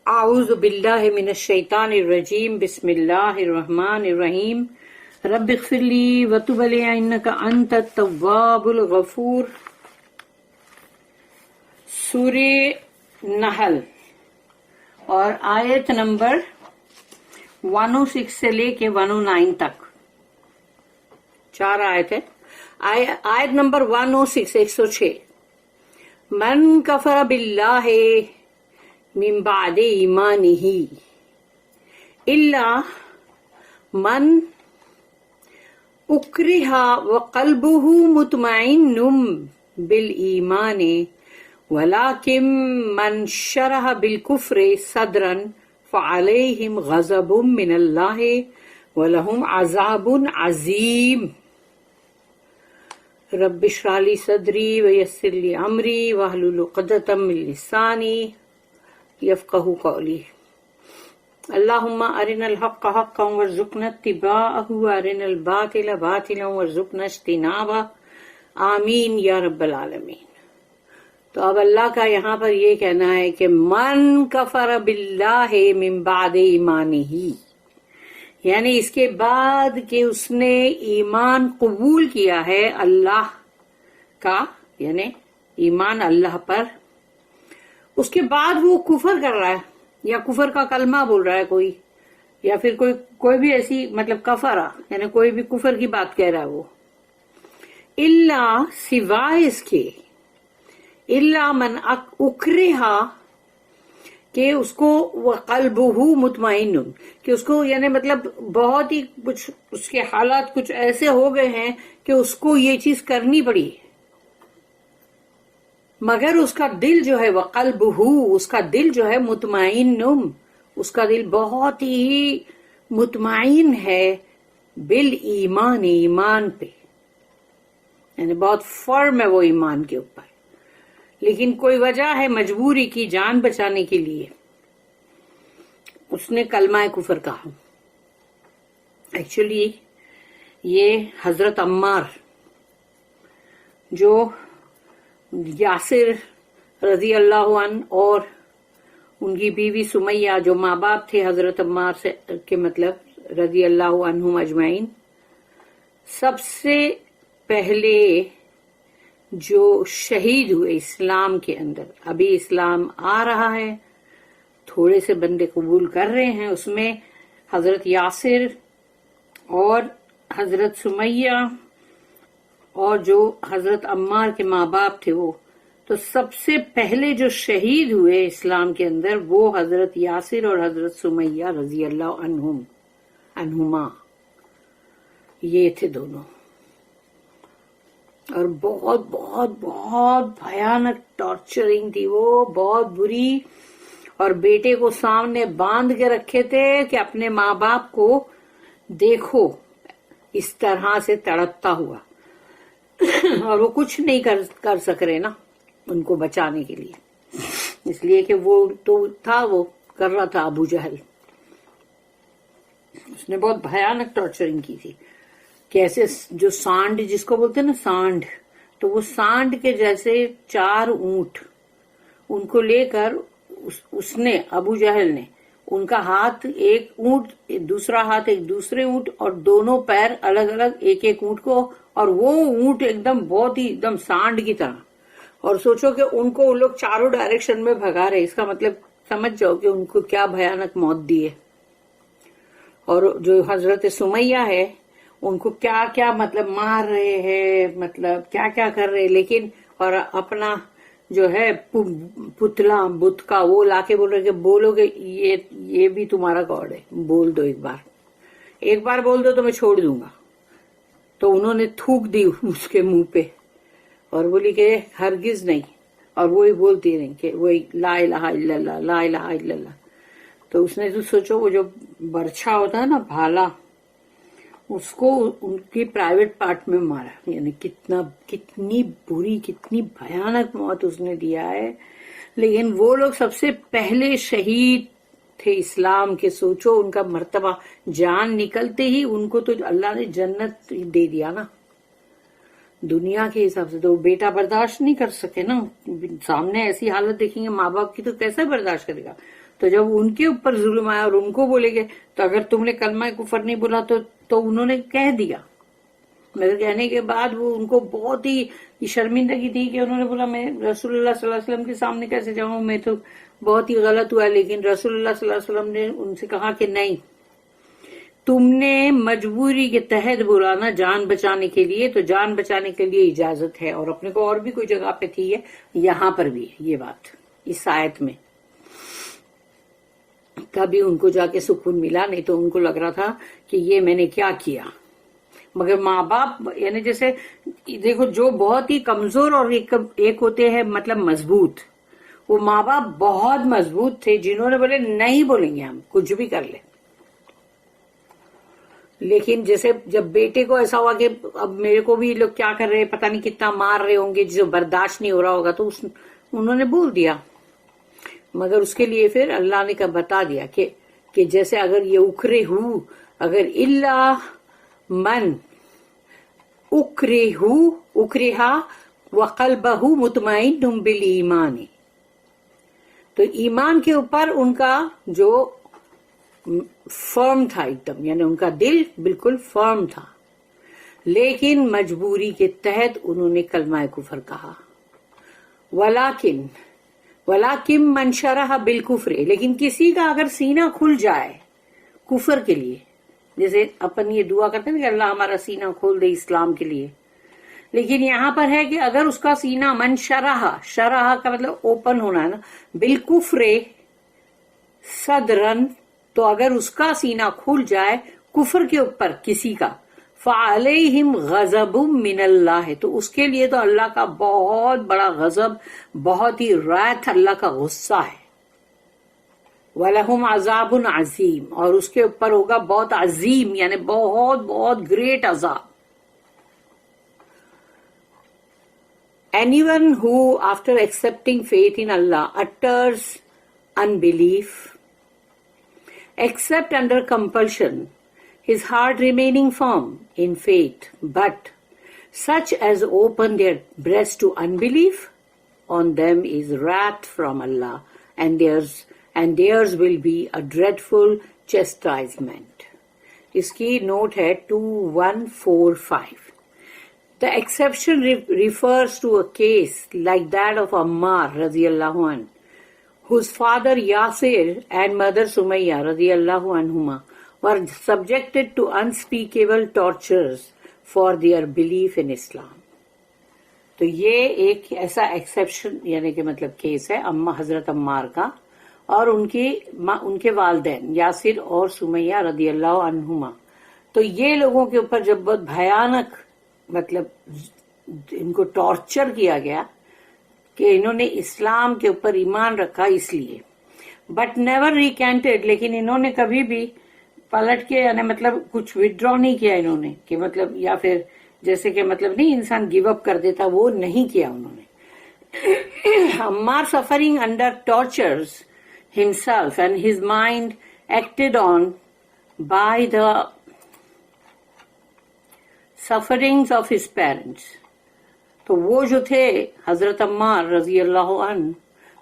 اعوذ باللہ من الشیطان الرجیم بسم اللہ الرحمن الرحیم رب اغفر لی وتب علی انک انت التواب الغفور. سورہ نحل اور آیت نمبر 106 سے لے کے 109 تک 4 آیت ہے. آیت نمبر 106 106 من کفر باللہ من بعد ایمانہ الا من اکرہ وقلبہ مطمئن بالایمان ولکن من شرح بالکفر صدرا فعلیہم غضب من اللہ ولہم عذاب عظیم. رب اشرح لی صدری ویسر لی امری واحلل عقدۃ من لسانی یفقہوا قولی. اللہم ارنا الحق حقا وارزقنا اتباعہ وارنا الباطل باطلا وارزقنا اجتنابہ آمین یا رب العالمین. تو اب اللہ کا یہاں پر یہ کہنا ہے کہ من کفر باللہ من بعد ایمانہ، یعنی اس کے بعد کہ اس نے ایمان قبول کیا ہے اللہ کا، یعنی ایمان اللہ پر، اس کے بعد وہ کفر کر رہا ہے یا کفر کا کلمہ بول رہا ہے کوئی، یا پھر کوئی بھی ایسی مطلب کفرہ، یعنی کوئی بھی کفر کی بات کہہ رہا ہے وہ، اللہ سوائے اس کے، اللہ من اکرہا کہ اس کو وقلبہ مطمئن، کہ اس کو یعنی مطلب بہت ہی کچھ اس کے حالات کچھ ایسے ہو گئے ہیں کہ اس کو یہ چیز کرنی پڑی، مگر اس کا دل جو ہے وقلبہ، اس کا دل جو ہے مطمئن، اس کا دل بہت ہی مطمئن ہے بالایمان، ایمان پہ، یعنی بہت فرم ہے وہ ایمان کے اوپر، لیکن کوئی وجہ ہے مجبوری کی، جان بچانے کے لیے اس نے کلمہ کفر کہا. ایکچولی یہ حضرت عمار جو یاسر رضی اللہ عنہ اور ان کی بیوی سمیہ جو ماں باپ تھے حضرت عمار سے کے مطلب رضی اللہ عنہم اجمعین، سب سے پہلے جو شہید ہوئے اسلام کے اندر. ابھی اسلام آ رہا ہے، تھوڑے سے بندے قبول کر رہے ہیں، اس میں حضرت یاسر اور حضرت سمیہ اور جو حضرت عمار کے ماں باپ تھے وہ. تو سب سے پہلے جو شہید ہوئے اسلام کے اندر وہ حضرت یاسر اور حضرت سمیہ رضی اللہ عنہما، یہ تھے دونوں. اور بہت بہت بہت بھیانک ٹارچرنگ تھی وہ، بہت بری، اور بیٹے کو سامنے باندھ کے رکھے تھے کہ اپنے ماں باپ کو دیکھو اس طرح سے تڑپتا ہوا، اور وہ کچھ نہیں کر سک رہے نا ان کو بچانے کے لیے، اس لیے کہ وہ تو تھا، وہ کر رہا تھا ابو جہل. اس نے بہت بھیانک ٹارچرنگ کی تھی کہ ایسے جو سانڈ جس کو بولتے ہیں نا سانڈ، تو وہ سانڈ کے جیسے 4 اونٹ ان کو لے کر اس نے ابو جہل نے ان کا ہاتھ ایک اونٹ، دوسرا ہاتھ ایک دوسرے اونٹ، اور دونوں پیر الگ الگ ایک ایک اونٹ کو، اور وہ اونٹ ایک دم بہت ہی ایک دم سانڈ کی طرح. اور سوچو کہ ان کو وہ لوگ چاروں ڈائریکشن میں بھگا رہے، اس کا مطلب سمجھ جاؤ کہ ان کو کیا بھیانک موت دی ہے. اور جو حضرت سمیہ ہے ان کو کیا کیا مطلب مار رہے ہیں، مطلب کیا کیا کر رہے، لیکن اور اپنا جو ہے پتلا بت کا وہ لا کے بول رہے کہ بولو کہ یہ بھی تمہارا گاڈ ہے، بول دو ایک بار بول دو تو میں چھوڑ دوں گا. تو انہوں نے تھوک دی اس کے منہ پہ اور بولی کہ ہرگز نہیں، اور وہی بولتی رہی کہ وہی لا الہ الا اللہ لا الہ الا اللہ. تو اس نے تو سوچو وہ جو برچھا ہوتا ہے نا بھالا، اس کو ان کی پرائیویٹ پارٹ میں مارا، یعنی کتنی بری کتنی بھیانک موت اس نے دیا ہے. لیکن وہ لوگ سب سے پہلے شہید تھے اسلام کے. سوچو ان کا مرتبہ، جان نکلتے ہی ان کو تو اللہ نے جنت دے دیا نا دنیا کے حساب سے. تو بیٹا برداشت نہیں کر سکے نا، سامنے ایسی حالت دیکھیں گے ماں باپ کی تو کیسے برداشت کرے گا. تو جب ان کے اوپر ظلم آیا اور ان کو بولے گئے تو اگر تم نے کلمہ کفر نہیں بولا تو انہوں نے کہہ دیا، مگر کہنے کے بعد وہ ان کو بہت ہی شرمندگی تھی کہ انہوں نے بولا میں رسول اللہ صلی اللہ علیہ وسلم کے سامنے کیسے جاؤں، میں تو بہت ہی غلط ہوا. لیکن رسول اللہ صلی اللہ علیہ وسلم نے ان سے کہا کہ نہیں، تم نے مجبوری کے تحت بولا نا جان بچانے کے لیے، تو جان بچانے کے لیے اجازت ہے. اور اپنے کو اور بھی کوئی جگہ پہ تھی ہے، یہاں پر بھی ہے یہ بات اس آیت میں. کبھی ان کو جا کے سکون ملا، نہیں تو ان کو لگ رہا تھا کہ یہ میں نے کیا کیا. مگر ماں باپ یعنی جیسے دیکھو جو بہت ہی کمزور اور ایک ہوتے ہیں مطلب مضبوط، وہ ماں باپ بہت مضبوط تھے جنہوں نے بولے نہیں بولیں گے ہم کچھ بھی کر لیں. لیکن جیسے جب بیٹے کو ایسا ہوا کہ اب میرے کو بھی لوگ کیا کر رہے پتہ نہیں کتنا مار رہے ہوں گے، جسے برداشت نہیں ہو رہا ہوگا، تو انہوں نے بول دیا. مگر اس کے لیے پھر اللہ نے بتا دیا کہ جیسے اگر یہ اکھرے ہو، اگر اللہ من اکرہا وقلبہ مطمئن بالایمان، تو ایمان کے اوپر ان کا جو فرم تھا ایک دم، یعنی ان کا دل بالکل فرم تھا، لیکن مجبوری کے تحت انہوں نے کلمہ کفر کہا. ولیکن من شرح بالکفر، لیکن کسی کا اگر سینہ کھل جائے کفر کے لیے، جیسے اپن یہ دعا کرتے ہیں کہ اللہ ہمارا سینہ کھول دے اسلام کے لیے، لیکن یہاں پر ہے کہ اگر اس کا سینہ من شرح کا مطلب اوپن ہونا ہے نا، بالکفر صدرن، تو اگر اس کا سینہ کھل جائے کفر کے اوپر کسی کا، فعلیہم غضب من اللہ، تو اس کے لیے تو اللہ کا بہت بڑا غضب، بہت ہی رات اللہ کا غصہ ہے. وَلَهُمْ عَذَابٌ عَظِيمٌ، اور اس کے اوپر ہوگا بہت عظیم یعنی بہت بہت گریٹ عذاب. Anyone who after accepting faith in Allah utters unbelief, except under compulsion, his heart remaining firm in faith, but such as open their breast to unbelief, on them is wrath from Allah, and theirs will be a dreadful chastisement. اس کی note ہے 2145. The exception refers to a case like that of Ammar radiyallahu anh, whose father Yasir and mother Sumayya radiyallahu anhuma were subjected to unspeakable tortures for their belief in Islam. تو یہ ایک ایسا exception یعنی کہ مطلب case ہے حضرت عمار کا اور ان کے والدین یاسر اور سمیہ رضی اللہ عنہما. تو یہ لوگوں کے اوپر جب بہت بھیانک مطلب ان کو ٹارچر کیا گیا کہ انہوں نے اسلام کے اوپر ایمان رکھا اس لیے، بٹ نیور ریکینٹڈ، لیکن انہوں نے کبھی بھی پلٹ کے یعنی مطلب کچھ وڈرا نہیں کیا انہوں نے، کہ مطلب یا پھر جیسے کہ مطلب نہیں انسان گیو اپ کر دیتا، وہ نہیں کیا انہوں نے. Ammar suffering under tortures himself and his mind acted on by the sufferings of his parents. تو وہ جو تھے حضرت عمار رضی اللہ عنہ،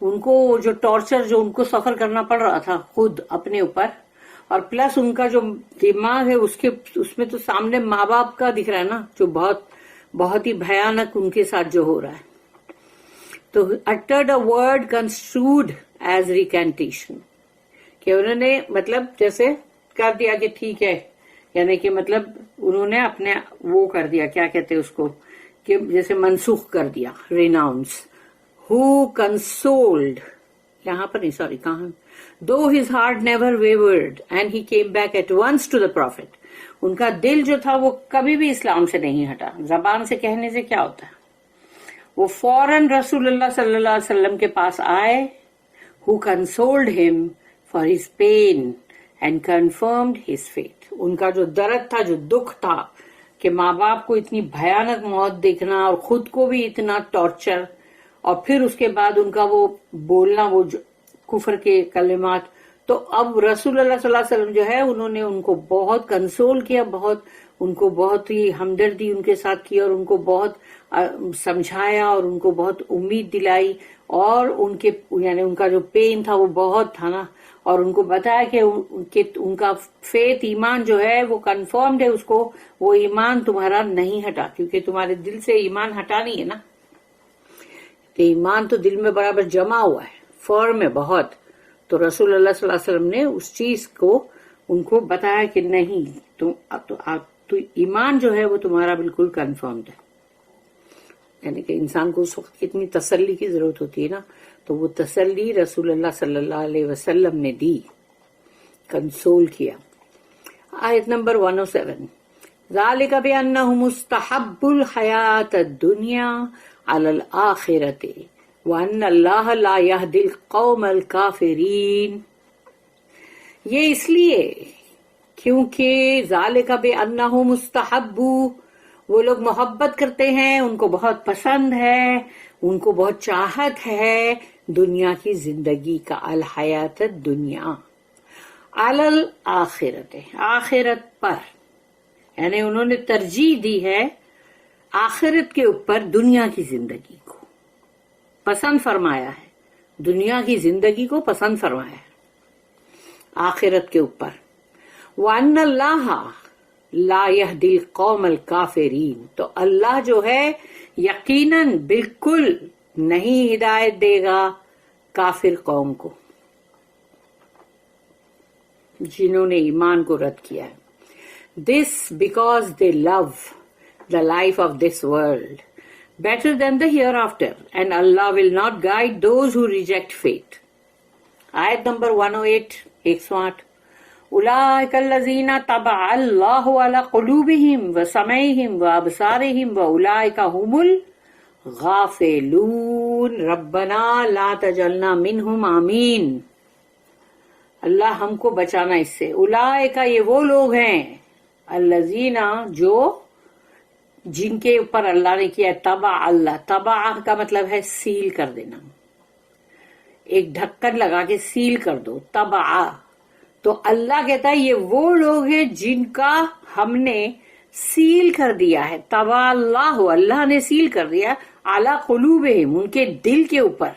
ان کو جو ٹارچر جو ان کو سفر کرنا پڑ رہا تھا خود اپنے اوپر، اور پلس ان کا جو دماغ ہے اس میں تو سامنے ماں باپ کا دکھ رہا ہے نا، جو بہت ہی بھیانک ان کے ساتھ جو ہو رہا ہے. تو uttered a word construed as recantation، کہ انہوں نے مطلب جیسے کر دیا کہ ٹھیک ہے، یعنی کہ مطلب انہوں نے اپنے وہ کر دیا، کیا کہتے اس کو، کہ جیسے منسوخ کر دیا، ریناؤنس. who consoled، یہاں پر نہیں سوری کہاں، though his heart never wavered and he came back at once to the prophet، ان کا دل جو تھا وہ کبھی بھی اسلام سے نہیں ہٹا. زبان سے کہنے سے کیا ہوتا ہے، وہ فوراً رسول اللہ صلی اللہ علیہ وسلم کے پاس آئے، who consoled him for his pain and confirmed his faith. ان کا جو درد تھا، جو دکھ تھا کہ ماں باپ کو اتنی بھیانک موت دیکھنا اور خود کو بھی اتنا ٹارچر، اور پھر اس کے بعد ان کا وہ بولنا وہ کفر کے کلمات، تو اب رسول اللہ صلی اللہ علیہ وسلم جو ہے انہوں نے ان کو بہت کنسول کیا، بہت ان کو بہت ہی ہمدردی ان کے ساتھ کی اور ان کو بہت سمجھایا اور ان کو بہت امید دلائی اور ان کے یعنی ان کا جو پین تھا وہ بہت تھا نا، اور ان کو بتایا کہ ان کا فیتھ ایمان جو ہے وہ کنفرمڈ ہے، اس کو وہ ایمان تمہارا نہیں ہٹا، کیونکہ تمہارے دل سے ایمان ہٹا نہیں ہے نا، کہ ایمان تو دل میں برابر جمع ہوا ہے، فرم ہے بہت. تو رسول اللہ صلی اللہ علیہ وسلم نے اس چیز کو ان کو بتایا کہ نہیں، تو ایمان جو ہے وہ تمہارا بالکل کنفرمڈ ہے. یعنی کہ انسان کو اس وقت کتنی تسلی کی ضرورت ہوتی ہے نا، تو وہ تسلی رسول اللہ صلی اللہ علیہ وسلم نے دی، کنسول کیا. آیت نمبر 107 ذالک بأنہم مستحب الحیات الدنیا علی الآخرۃ وأن اللہ لا یہدی القوم الکافرین. یہ اس لیے کیونکہ ذالک بأنہم مستحب، وہ لوگ محبت کرتے ہیں، ان کو بہت پسند ہے، ان کو بہت چاہت ہے دنیا کی زندگی کا، الحیات الدنیا علی الآخرۃ، آخرت پر، یعنی انہوں نے ترجیح دی ہے آخرت کے اوپر دنیا کی زندگی کو، پسند فرمایا ہے، دنیا کی زندگی کو پسند فرمایا ہے آخرت کے اوپر. وَأَنَّ اللَّهَ لا يهدي القوم الکافرین، تو اللہ جو ہے یقیناً بالکل نہیں ہدایت دے گا کافر قوم کو جنہوں نے ایمان کو رد کیا ہے. This because they love the life of this world better than the hereafter and Allah will not guide those who reject faith. آیت نمبر 108 108 اولئک الذین طبع اللہ علی قلوبہم وسمعہم وابصارہم واولئک ھم الغافلون ربنا لا تجعلنا منہم آمین. اللہ ہم کو بچانا اس سے. اولئک یہ وہ لوگ ہیں، الذین جو جن کے اوپر اللہ نے کیا طبع اللہ، طبع کا مطلب ہے سیل کر دینا، ایک ڈھکن لگا کے سیل کر دو، طبع. تو اللہ کہتا ہے یہ وہ لوگ ہیں جن کا ہم نے سیل کر دیا ہے، طبع اللہ، اللہ نے سیل کر دیا اعلی قلوبہم، ان کے دل کے اوپر،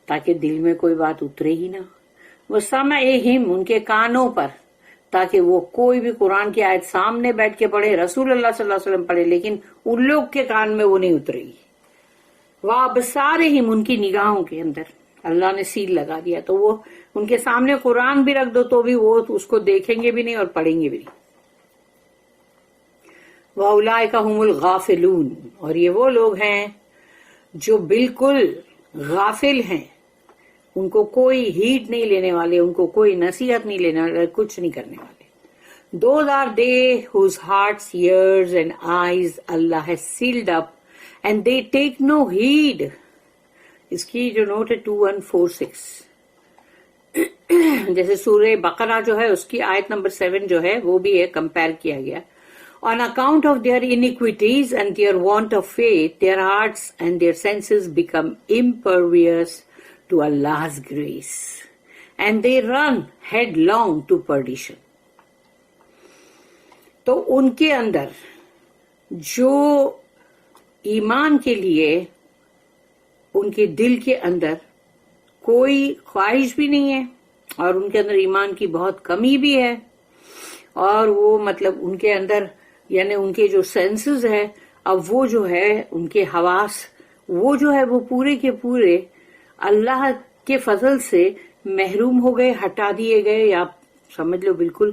تاکہ دل میں کوئی بات اترے ہی نہ. وسمعہم، ان کے کانوں پر، تاکہ وہ کوئی بھی قرآن کی آیت سامنے بیٹھ کے پڑھے، رسول اللہ صلی اللہ علیہ وسلم پڑھے، لیکن ان لوگ کے کان میں وہ نہیں اترے گی. وابصارہم، ان کی نگاہوں کے اندر اللہ نے سیل لگا دیا، تو وہ ان کے سامنے قرآن بھی رکھ دو تو بھی وہ اس کو دیکھیں گے بھی نہیں اور پڑھیں گے بھی نہیں. وَأُولَئِكَ هُمُ الْغَافِلُونَ، اور یہ وہ لوگ ہیں جو بالکل غافل ہیں، ان کو کوئی ہیٹ نہیں لینے والے، ان کو کوئی نصیحت نہیں لینے والے، کچھ نہیں کرنے والے. Those are they whose hearts, ears and eyes Allah has sealed up and they take no heed. اس کی جو نوٹ ہے 2146، جیسے سورہ بقرہ جو ہے اس کی آیت نمبر 7 جو ہے وہ بھی ہے، کمپیئر کیا گیا. On account of their iniquities and their want of faith, their hearts and their senses become impervious to Allah's grace and they run headlong to perdition. تو ان کے اندر جو ایمان کے لیے ان کے دل کے اندر کوئی خواہش بھی نہیں ہے اور ان کے اندر ایمان کی بہت کمی بھی ہے، اور وہ مطلب ان کے اندر یعنی ان کے جو سینسز ہے، اب وہ جو ہے ان کے حواس وہ جو ہے وہ پورے کے پورے اللہ کے فضل سے محروم ہو گئے، ہٹا دیے گئے، یا سمجھ لو بالکل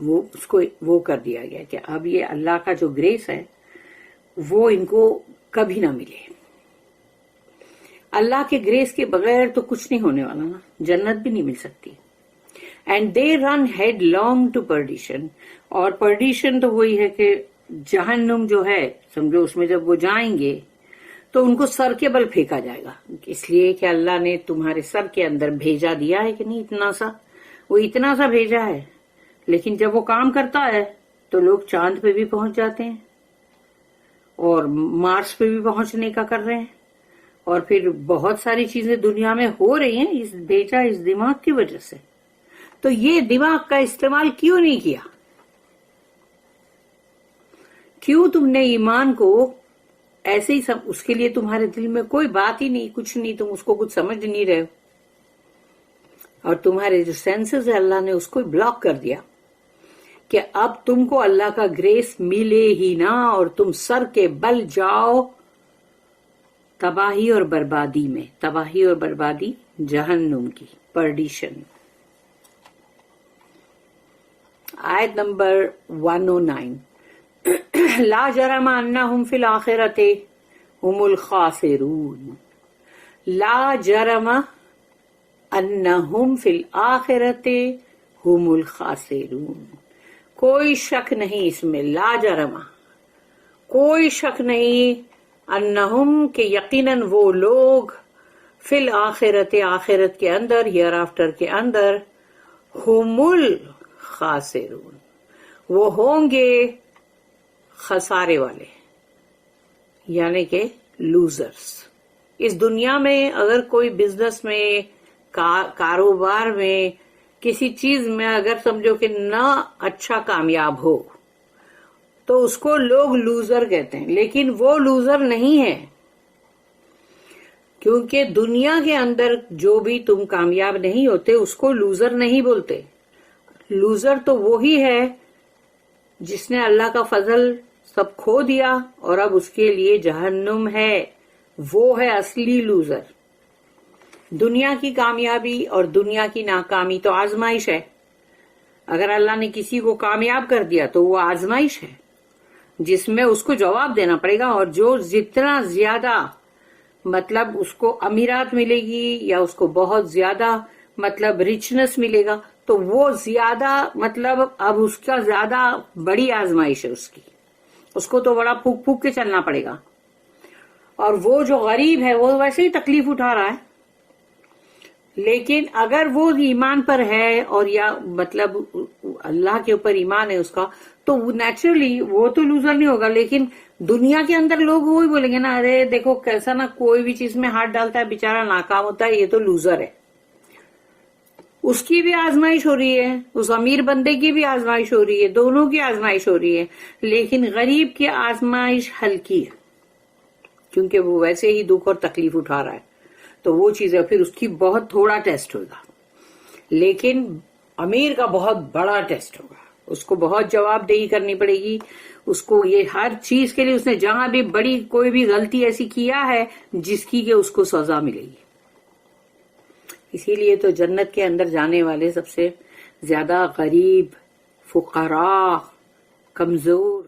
وہ اس کو وہ کر دیا گیا کہ اب یہ اللہ کا جو گریس ہے وہ ان کو کبھی نہ ملے. اللہ کے گریس کے بغیر تو کچھ نہیں ہونے والا نا، جنت بھی نہیں مل سکتی. And they run headlong to perdition, اور پرڈیشن تو وہی ہے کہ جہنم جو ہے سمجھو، اس میں جب وہ جائیں گے تو ان کو سر کے بل پھینکا جائے گا، اس لیے کہ اللہ نے تمہارے سر کے اندر بھیجا دیا ہے کہ نہیں، اتنا سا، وہ اتنا سا بھیجا ہے. لیکن جب وہ کام کرتا ہے تو لوگ چاند پہ بھی پہنچ جاتے ہیں اور مارس پہ بھی پہنچنے کا کر رہے ہیں، اور پھر بہت ساری چیزیں دنیا میں ہو رہی ہیں اس بھیجا اس دماغ کی وجہ سے. تو یہ دماغ کا استعمال کیوں نہیں کیا؟ کیوں تم نے ایمان کو ایسے ہی اس کے لیے تمہارے دل میں کوئی بات ہی نہیں، کچھ نہیں، تم اس کو کچھ سمجھ نہیں رہے ہو، اور تمہارے جو سینسز ہے اللہ نے اس کو بلاک کر دیا کہ اب تم کو اللہ کا گریس ملے ہی نہ، اور تم سر کے بل جاؤ تباہی اور بربادی میں، تباہی اور بربادی جہنم کی، پرڈیشن۔ آیت نمبر 109، لا جرم انہم فی الآخرۃ ہم الخاسرون، لا جرم انہم فی الآخرۃ ہم الخاسرون، کوئی شک نہیں اس میں، لا جرم، کوئی شک نہیں، انہم کہ یقیناً وہ لوگ، فی الآخرۃ آخرت کے اندر، ہیئر آفٹر کے اندر، ہم الخاسرون وہ ہوں گے خسارے والے، یعنی کہ لوزرز۔ اس دنیا میں اگر کوئی بزنس میں، کاروبار میں، کسی چیز میں اگر سمجھو کہ نہ اچھا کامیاب ہو تو اس کو لوگ لوزر کہتے ہیں، لیکن وہ لوزر نہیں ہے، کیونکہ دنیا کے اندر جو بھی تم کامیاب نہیں ہوتے اس کو لوزر نہیں بولتے۔ لوزر تو وہی ہے جس نے اللہ کا فضل سب کھو دیا اور اب اس کے لیے جہنم ہے، وہ ہے اصلی لوزر۔ دنیا کی کامیابی اور دنیا کی ناکامی تو آزمائش ہے، اگر اللہ نے کسی کو کامیاب کر دیا تو وہ آزمائش ہے جس میں اس کو جواب دینا پڑے گا، اور جو جتنا زیادہ مطلب اس کو امیرات ملے گی یا اس کو بہت زیادہ مطلب ریچنس ملے گا تو وہ زیادہ مطلب اب اس کا زیادہ بڑی آزمائش ہے اس کو تو بڑا پھوک پھوک کے چلنا پڑے گا، اور وہ جو غریب ہے وہ ویسے ہی تکلیف اٹھا رہا ہے، لیکن اگر وہ ایمان پر ہے اور یا مطلب اللہ کے اوپر ایمان ہے اس کا، تو نیچرلی وہ تو لوزر نہیں ہوگا۔ لیکن دنیا کے اندر لوگ وہی بولیں گے نا، ارے دیکھو کیسا نا کوئی بھی چیز میں ہاتھ ڈالتا ہے بیچارہ ناکام ہوتا ہے، یہ تو لوزر ہے۔ اس کی بھی آزمائش ہو رہی ہے، اس امیر بندے کی بھی آزمائش ہو رہی ہے، دونوں کی آزمائش ہو رہی ہے، لیکن غریب کی آزمائش ہلکی ہے کیونکہ وہ ویسے ہی دکھ اور تکلیف اٹھا رہا ہے، تو وہ چیز ہے، پھر اس کی بہت تھوڑا ٹیسٹ ہوگا، لیکن امیر کا بہت بڑا ٹیسٹ ہوگا، اس کو بہت جواب دہی کرنی پڑے گی، اس کو یہ ہر چیز کے لیے اس نے جہاں بھی بڑی کوئی بھی غلطی ایسی کیا ہے جس کی کہ اس کو سزا ملے گی۔ اسی لیے تو جنت کے اندر جانے والے سب سے زیادہ غریب، فقراء، کمزور